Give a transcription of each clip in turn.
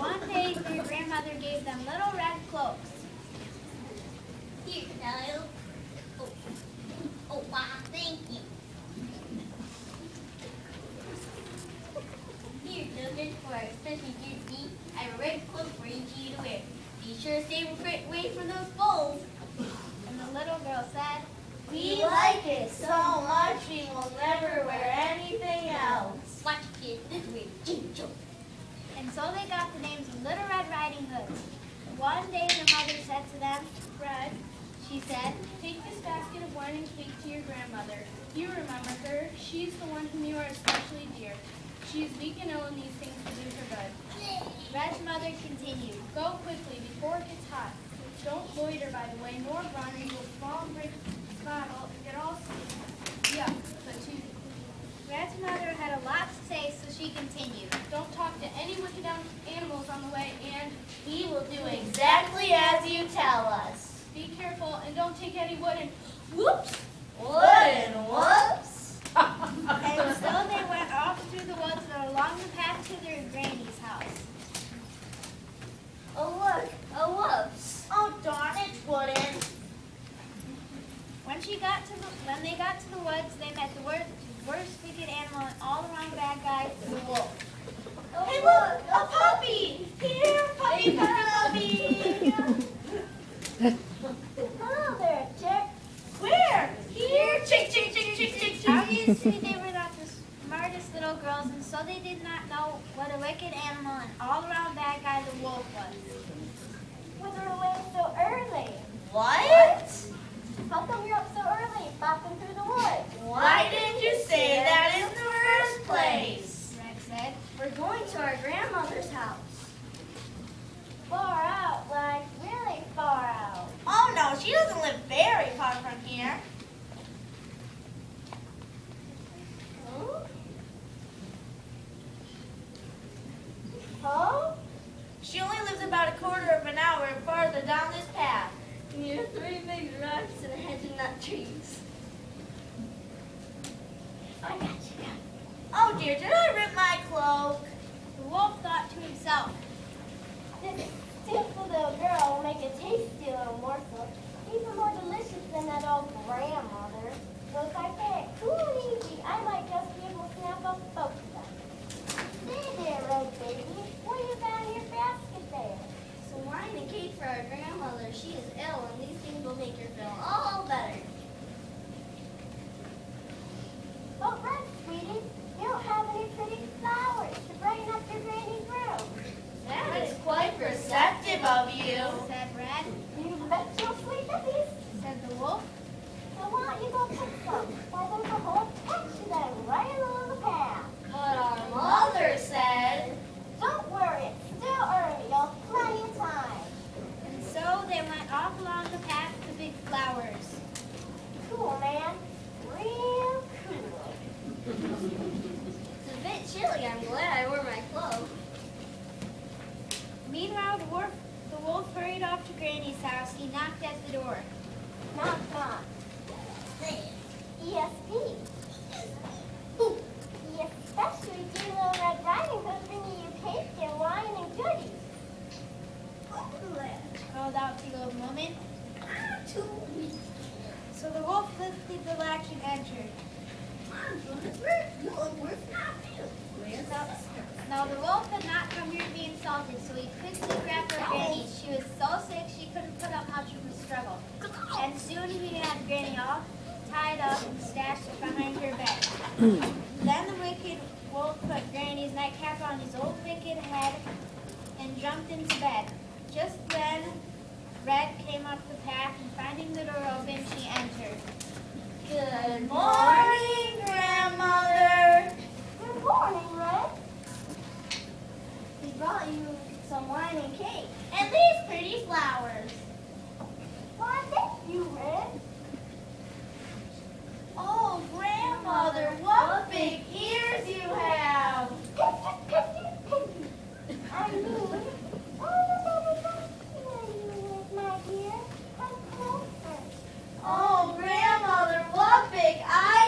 One day, their grandmother gave them little red cloaks. Here, child. Oh, oh, wow, thank you. Here, children, for our special duty, I have a red cloak for each of you to wear. Be sure to stay away from those bowls. And the little girl said, We like it so much we will never wear anything else. Watch, kids, this way, Jinjo. and so they got the names of Little Red Riding Hoods. One day, the mother said to them, Red, she said, take this basket of wine and cake to your grandmother. You remember her. She's the one whom you are especially dear. She is weak and ill and these things will do her good. Red's mother continued, Go quickly before it gets hot. Don't loiter by the way, nor run, or you will fall and break the bottle and get all yuck. But Red's mother had a lot to say, so she continued. don't talk to any wicked animals on the way, and We will do exactly as you tell us. be careful and don't take any wood and whoops! Wooden whoops. And so they went off through the woods and along the path to their granny's house. Oh look, a whoops. Oh darn it, wooden. When they got to the woods, they met the worst wicked animal and all around bad guy, the wolf. Hey look, a puppy. Here, puppy, puppy. Hello there, chick. Where? Here, chick, chick, chick, chick, chick, chick. Obviously, they were not the smartest little girls, and so they did not know what a wicked animal and all around bad guy the wolf was. What's are away so early? What? How come you're up so early, bopping through the woods? Why didn't you say that in the first place? Red said. We're going to our grandmother's house. Far out, like really far out. Oh no, she doesn't live very far from here. Huh? She only lives about a quarter of an hour farther down this path. Near 3 big rocks and hazelnut trees. I got you. Oh dear, did I rip my cloak? The wolf thought to himself, This simple little girl will make a tasty little morsel, even more delicious than that old grandmother. So if I play it cool and easy, I might just be able to snap up both of them. Hey there, Red Baby. What you got in your basket there? Some wine and cake for our grandmother. She is ill, and these things will make her feel all better. Oh, Red, sweetie, you don't have any pretty flowers to brighten up your granny's room. That is quite perceptive of you. said Red, You bet you'll sleep at least. said the wolf. So why don't you go pick some? Why, there's a whole patch of them right along the path. But our mother said, Don't worry, it's still early. You'll have plenty of time. And so they went off along the path to big flowers. Cool, man. Real cool. It's a bit chilly. I'm glad I wore my cloak. Meanwhile, the wolf hurried off to Granny's house. He knocked at the door. Knock, knock. ESP. Especially dear Little Red Riding Hood bringing you cake and wine and goodies. Called out the old woman. So the wolf lifted the latch and entered. Now the wolf had not come here to be insulted, so he quickly grabbed her Granny. She was so sick she couldn't put up much of a struggle. And soon he had Granny all tied up and stashed behind her bed. Then the wicked wolf put Granny's nightcap on his old wicked head and jumped into bed. Just then, Red came up the path, and finding the door open, she entered. Good morning, Grandmother. Good morning, Red. We brought you some wine and cake and these pretty flowers. Why, thank you, Red. Oh, Grandmother, what big ears you have. I mean, all the baby bugs you with, my dear. Come closer. Oh, Grandmother, what big eyes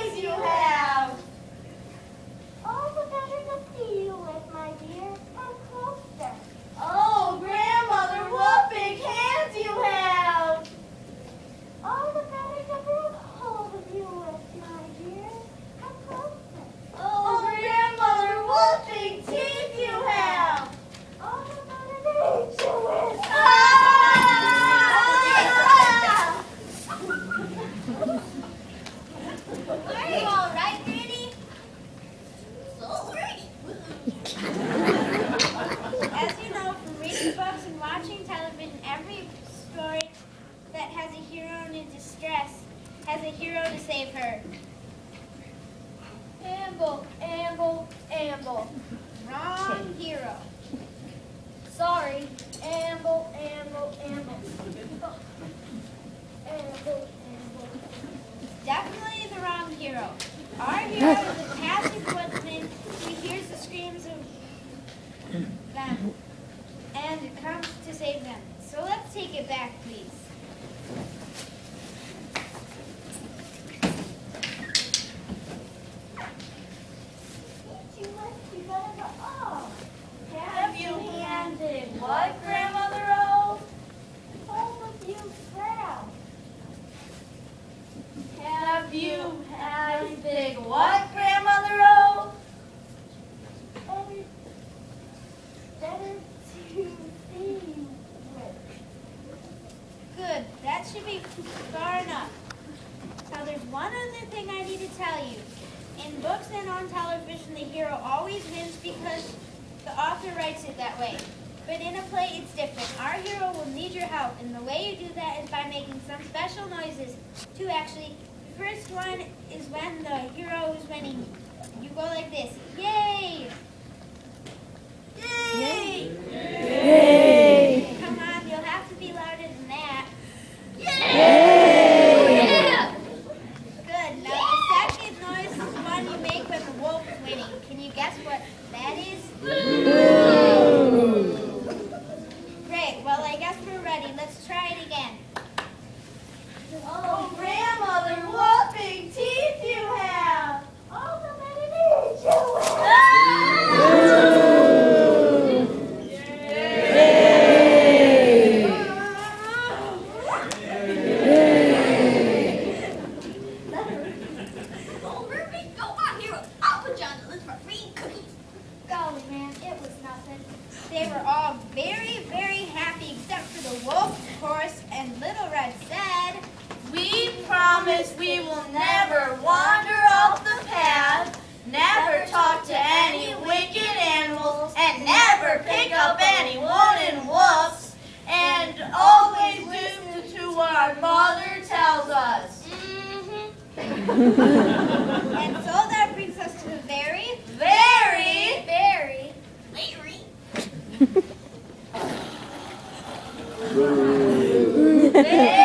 hero to save her. Amble, amble, amble. Wrong hero. Sorry. Amble, amble, amble. Amble, amble. Definitely the wrong hero. Our hero is a passive woodsman who hears the screams of them and comes to save them. So let's take it back, please. You must be better than all. Have you handed what, Grandmother O? Both of you frown. Have you handed what, Grandmother O? Better to see you with. Good. That should be far enough. Now there's one other thing I need to tell you. In books and on television, the hero always wins because the author writes it that way. But in a play, it's different. Our hero will need your help, and the way you do that is by making some special noises. Two, actually. The first one is when the hero is winning. You go like this. Yay! Yay! Yay! Come on, you'll have to be louder than that. Good. Now the second noise is one you make when the wolf is winning. Can you guess what that is? Great. Well, I guess we're ready. Let's try it again. Oh, Grandmother, what big teeth you have! Oh, the many needs you Oh, Murphy, go on, hero. I'll put you on the list for free cookies. Golly, man, it was nothing. They were all very, very happy except for the wolf, of course, and Little Red said, We promise we will never wander off the path, never talk to any wicked animals, and never pick up any wooden wolves, and always listen to what our mother tells us. and so that brings us to the very, Very, very, Larry. very